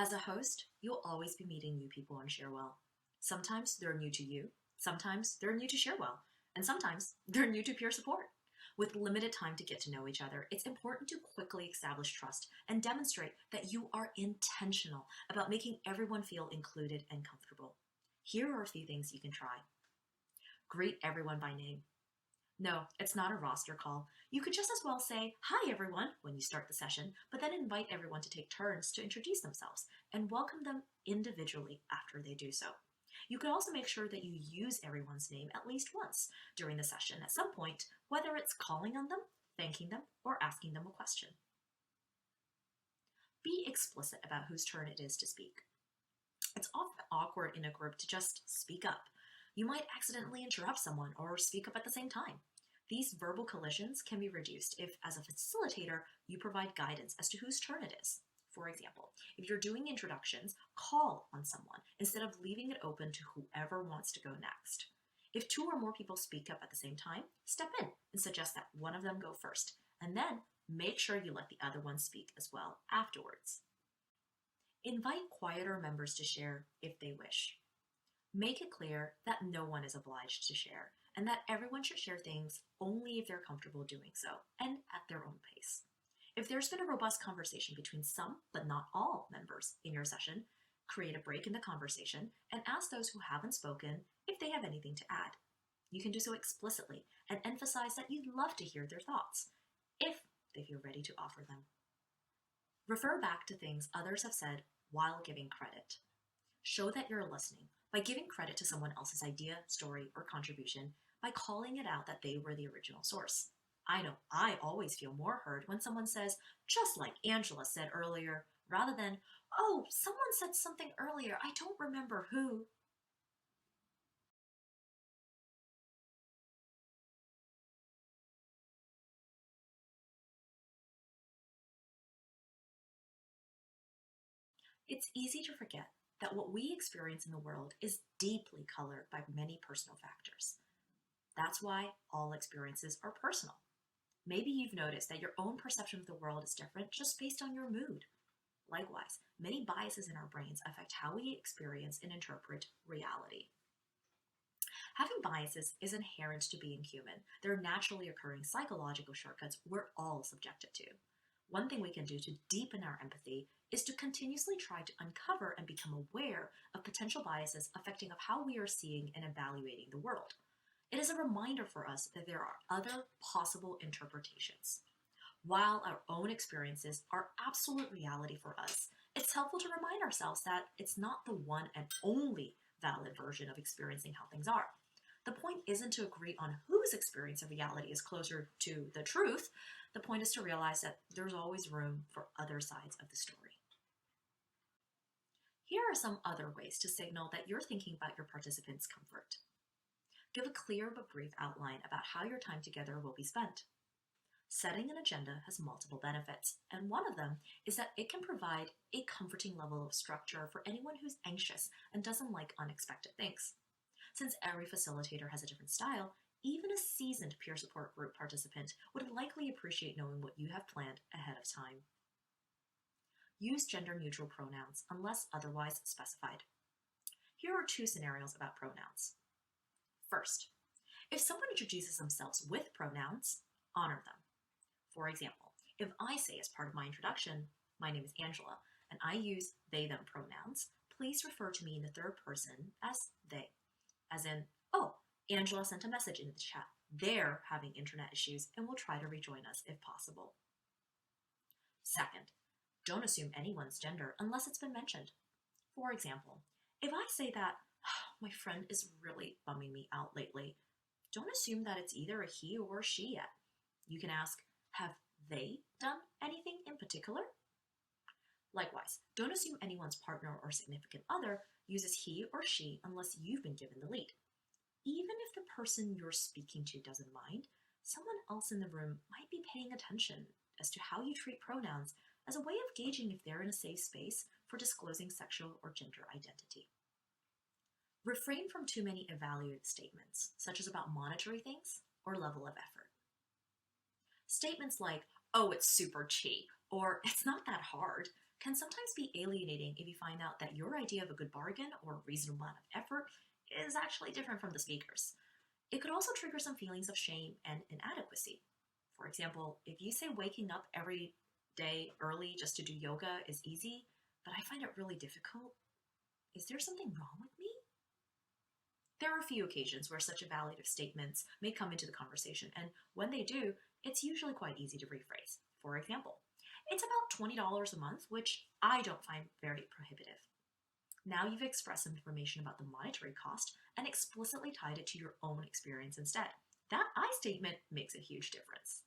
As a host, you'll always be meeting new people on ShareWell. Sometimes they're new to you, sometimes they're new to ShareWell, and sometimes they're new to peer support. With limited time to get to know each other, it's important to quickly establish trust and demonstrate that you are intentional about making everyone feel included and comfortable. Here are a few things you can try. Greet everyone by name. No, it's not a roster call. You could just as well say, "Hi everyone," when you start the session, but then invite everyone to take turns to introduce themselves and welcome them individually after they do so. You can also make sure that you use everyone's name at least once during the session at some point, whether it's calling on them, thanking them, or asking them a question. Be explicit about whose turn it is to speak. It's often awkward in a group to just speak up. You might accidentally interrupt someone or speak up at the same time. These verbal collisions can be reduced if, as a facilitator, you provide guidance as to whose turn it is. For example, if you're doing introductions, call on someone instead of leaving it open to whoever wants to go next. If two or more people speak up at the same time, step in and suggest that one of them go first, and then make sure you let the other one speak as well afterwards. Invite quieter members to share if they wish. Make it clear that no one is obliged to share, and that everyone should share things only if they're comfortable doing so, and at their own pace. If there's been a robust conversation between some, but not all, members in your session, create a break in the conversation and ask those who haven't spoken if they have anything to add. You can do so explicitly and emphasize that you'd love to hear their thoughts, if they feel ready to offer them. Refer back to things others have said while giving credit. Show that you're listening by giving credit to someone else's idea, story, or contribution by calling it out that they were the original source. I know I always feel more heard when someone says, "just like Angela said earlier," rather than, "oh, someone said something earlier, I don't remember who." It's easy to forget that what we experience in the world is deeply colored by many personal factors. That's why all experiences are personal. Maybe you've noticed that your own perception of the world is different just based on your mood. Likewise, many biases in our brains affect how we experience and interpret reality. Having biases is inherent to being human. They're naturally occurring psychological shortcuts we're all subjected to. One thing we can do to deepen our empathy is to continuously try to uncover and become aware of potential biases affecting of how we are seeing and evaluating the world. It is a reminder for us that there are other possible interpretations. While our own experiences are absolute reality for us, it's helpful to remind ourselves that it's not the one and only valid version of experiencing how things are. The point isn't to agree on whose experience of reality is closer to the truth. The point is to realize that there's always room for other sides of the story. Here are some other ways to signal that you're thinking about your participants' comfort. Give a clear but brief outline about how your time together will be spent. Setting an agenda has multiple benefits, and one of them is that it can provide a comforting level of structure for anyone who's anxious and doesn't like unexpected things. Since every facilitator has a different style, even a seasoned peer support group participant would likely appreciate knowing what you have planned ahead of time. Use gender-neutral pronouns unless otherwise specified. Here are two scenarios about pronouns. First, if someone introduces themselves with pronouns, honor them. For example, if I say as part of my introduction, "My name is Angela," and I use they/them pronouns, please refer to me in the third person as they. As in, "Oh, Angela sent a message in the chat. They're having internet issues and will try to rejoin us if possible." Second, don't assume anyone's gender unless it's been mentioned. For example, if I say that, "my friend is really bumming me out lately," don't assume that it's either a he or a she yet. You can ask, "have they done anything in particular?" Likewise, don't assume anyone's partner or significant other uses he or she unless you've been given the lead. Even if the person you're speaking to doesn't mind, someone else in the room might be paying attention as to how you treat pronouns as a way of gauging if they're in a safe space for disclosing sexual or gender identity. Refrain from too many evaluative statements, such as about monetary things or level of effort. Statements like, "oh, it's super cheap," or "it's not that hard," can sometimes be alienating if you find out that your idea of a good bargain or a reasonable amount of effort is actually different from the speaker's. It could also trigger some feelings of shame and inadequacy. For example, if you say waking up every day early just to do yoga is easy, but I find it really difficult, is there something wrong with me? There are a few occasions where such evaluative statements may come into the conversation, and when they do, it's usually quite easy to rephrase. For example, it's about $20 a month, which I don't find very prohibitive. Now you've expressed some information about the monetary cost and explicitly tied it to your own experience instead. That I statement makes a huge difference.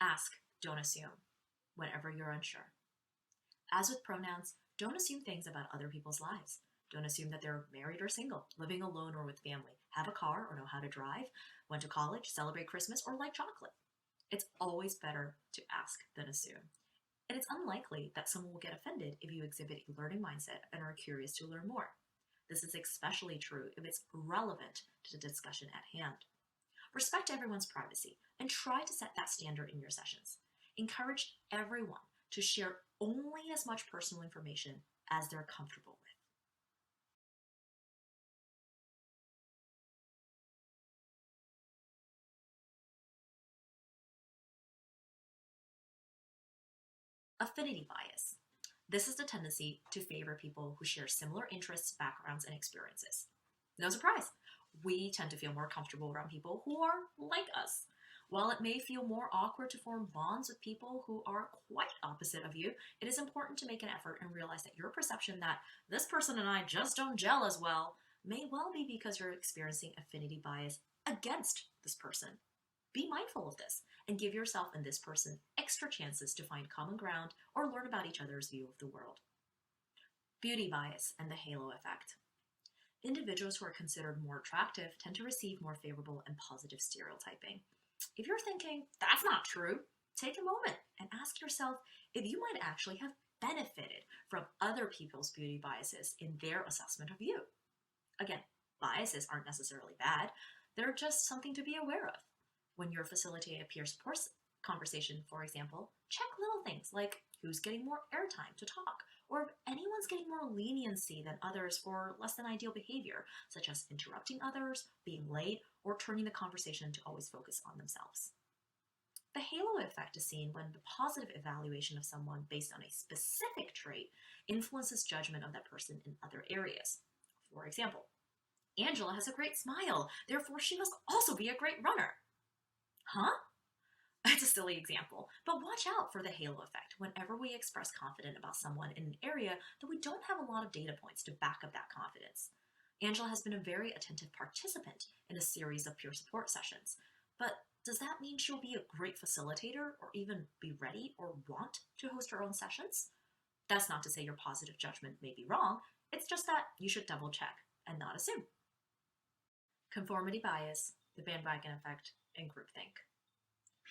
Ask, don't assume, whenever you're unsure. As with pronouns, don't assume things about other people's lives. Don't assume that they're married or single, living alone or with family, have a car or know how to drive, went to college, celebrate Christmas, or like chocolate. It's always better to ask than assume. And it's unlikely that someone will get offended if you exhibit a learning mindset and are curious to learn more. This is especially true if it's relevant to the discussion at hand. Respect everyone's privacy and try to set that standard in your sessions. Encourage everyone to share only as much personal information as they're comfortable with. Affinity bias. This is the tendency to favor people who share similar interests, backgrounds, and experiences. No surprise, we tend to feel more comfortable around people who are like us. While it may feel more awkward to form bonds with people who are quite opposite of you, it is important to make an effort and realize that your perception that this person and I just don't gel as well may well be because you're experiencing affinity bias against this person. Be mindful of this and give yourself and this person extra chances to find common ground or learn about each other's view of the world. Beauty bias and the halo effect. Individuals who are considered more attractive tend to receive more favorable and positive stereotyping. If you're thinking, that's not true, take a moment and ask yourself if you might actually have benefited from other people's beauty biases in their assessment of you. Again, biases aren't necessarily bad, they're just something to be aware of. When you're facilitating a peer support conversation, for example, check little things like who's getting more airtime to talk, or if anyone's getting more leniency than others for less than ideal behavior, such as interrupting others, being late, or turning the conversation to always focus on themselves. The halo effect is seen when the positive evaluation of someone based on a specific trait influences judgment of that person in other areas. For example, Angela has a great smile, therefore she must also be a great runner. Huh? It's a silly example, but watch out for the halo effect whenever we express confidence about someone in an area that we don't have a lot of data points to back up that confidence. Angela has been a very attentive participant in a series of peer support sessions, but does that mean she'll be a great facilitator or even be ready or want to host her own sessions? That's not to say your positive judgment may be wrong, it's just that you should double check and not assume. Conformity bias, the bandwagon effect, and groupthink.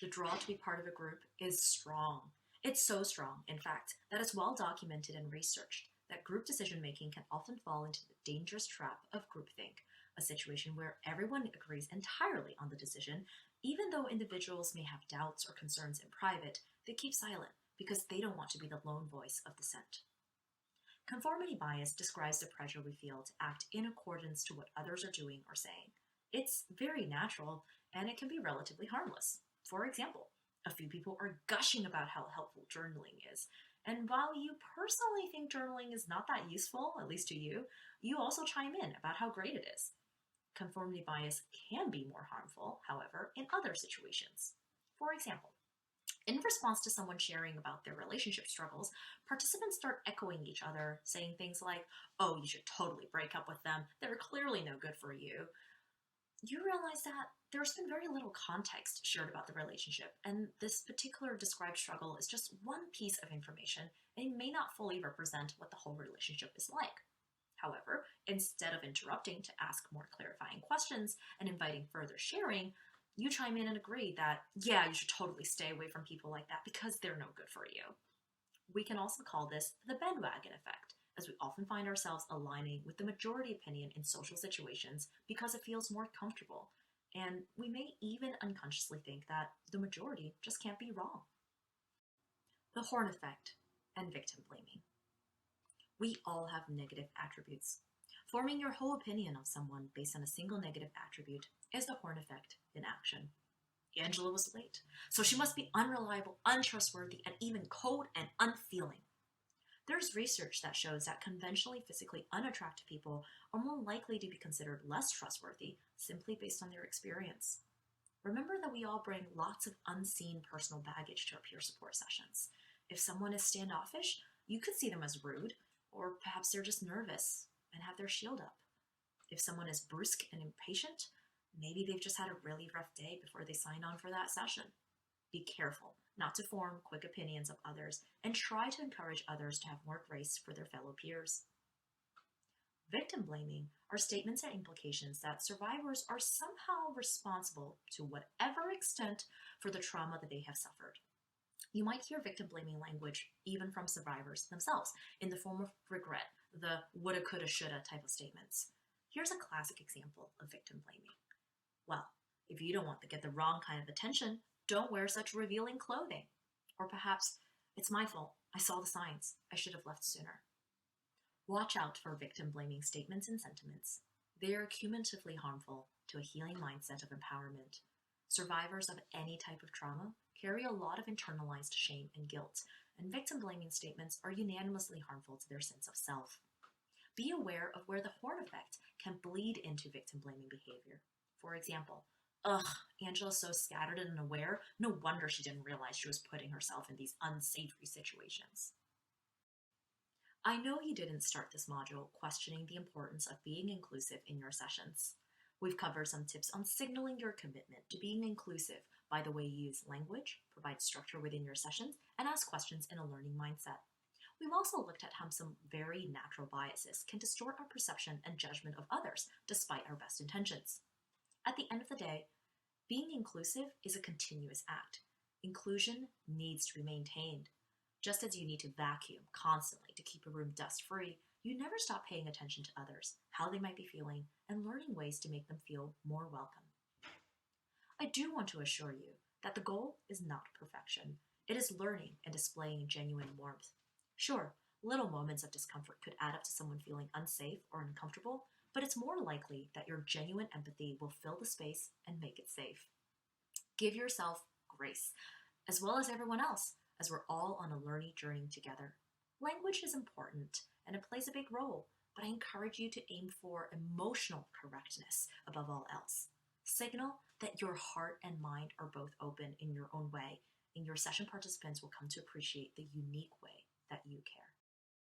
The draw to be part of a group is strong. It's so strong, in fact, that it's well documented and researched that group decision-making can often fall into the dangerous trap of groupthink, a situation where everyone agrees entirely on the decision, even though individuals may have doubts or concerns in private, they keep silent because they don't want to be the lone voice of dissent. Conformity bias describes the pressure we feel to act in accordance to what others are doing or saying. It's very natural, and it can be relatively harmless. For example, a few people are gushing about how helpful journaling is, and while you personally think journaling is not that useful, at least to you, you also chime in about how great it is. Conformity bias can be more harmful, however, in other situations. For example, in response to someone sharing about their relationship struggles, participants start echoing each other, saying things like, "Oh, you should totally break up with them. They're clearly no good for you." You realize that there's been very little context shared about the relationship, and this particular described struggle is just one piece of information and may not fully represent what the whole relationship is like. However, instead of interrupting to ask more clarifying questions and inviting further sharing, you chime in and agree that, yeah, you should totally stay away from people like that because they're no good for you. We can also call this the bandwagon effect, as we often find ourselves aligning with the majority opinion in social situations because it feels more comfortable, and we may even unconsciously think that the majority just can't be wrong. The horn effect. and victim blaming. We all have negative attributes. Forming your whole opinion of someone based on a single negative attribute is the horn effect in action. Angela was late, so she must be unreliable, untrustworthy, and even cold and unfeeling. There's research that shows that conventionally physically unattractive people are more likely to be considered less trustworthy simply based on their experience. Remember that we all bring lots of unseen personal baggage to our peer support sessions. If someone is standoffish, you could see them as rude, or perhaps they're just nervous and have their shield up. If someone is brusque and impatient, maybe they've just had a really rough day before they signed on for that session. Be careful not to form quick opinions of others and try to encourage others to have more grace for their fellow peers. Victim blaming are statements and implications that survivors are somehow responsible to whatever extent for the trauma that they have suffered. You might hear victim blaming language even from survivors themselves in the form of regret, the woulda, coulda, shoulda type of statements. Here's a classic example of victim blaming. Well, if you don't want to get the wrong kind of attention, don't wear such revealing clothing. Or perhaps, it's my fault. I saw the signs. I should have left sooner. Watch out for victim blaming statements and sentiments. They are cumulatively harmful to a healing mindset of empowerment. Survivors of any type of trauma carry a lot of internalized shame and guilt, and victim blaming statements are unanimously harmful to their sense of self. Be aware of where the horn effect can bleed into victim blaming behavior. For example, ugh, Angela's so scattered and unaware, no wonder she didn't realize she was putting herself in these unsavory situations. I know you didn't start this module questioning the importance of being inclusive in your sessions. We've covered some tips on signaling your commitment to being inclusive by the way you use language, provide structure within your sessions, and ask questions in a learning mindset. We've also looked at how some very natural biases can distort our perception and judgment of others despite our best intentions. At the end of the day, being inclusive is a continuous act. Inclusion needs to be maintained. Just as you need to vacuum constantly to keep a room dust-free, you never stop paying attention to others, how they might be feeling, and learning ways to make them feel more welcome. I do want to assure you that the goal is not perfection. It is learning and displaying genuine warmth. Sure, little moments of discomfort could add up to someone feeling unsafe or uncomfortable, but it's more likely that your genuine empathy will fill the space and make it safe. Give yourself grace, as well as everyone else, as we're all on a learning journey together. Language is important, and it plays a big role, but I encourage you to aim for emotional correctness above all else. Signal that your heart and mind are both open in your own way, and your session participants will come to appreciate the unique way that you care.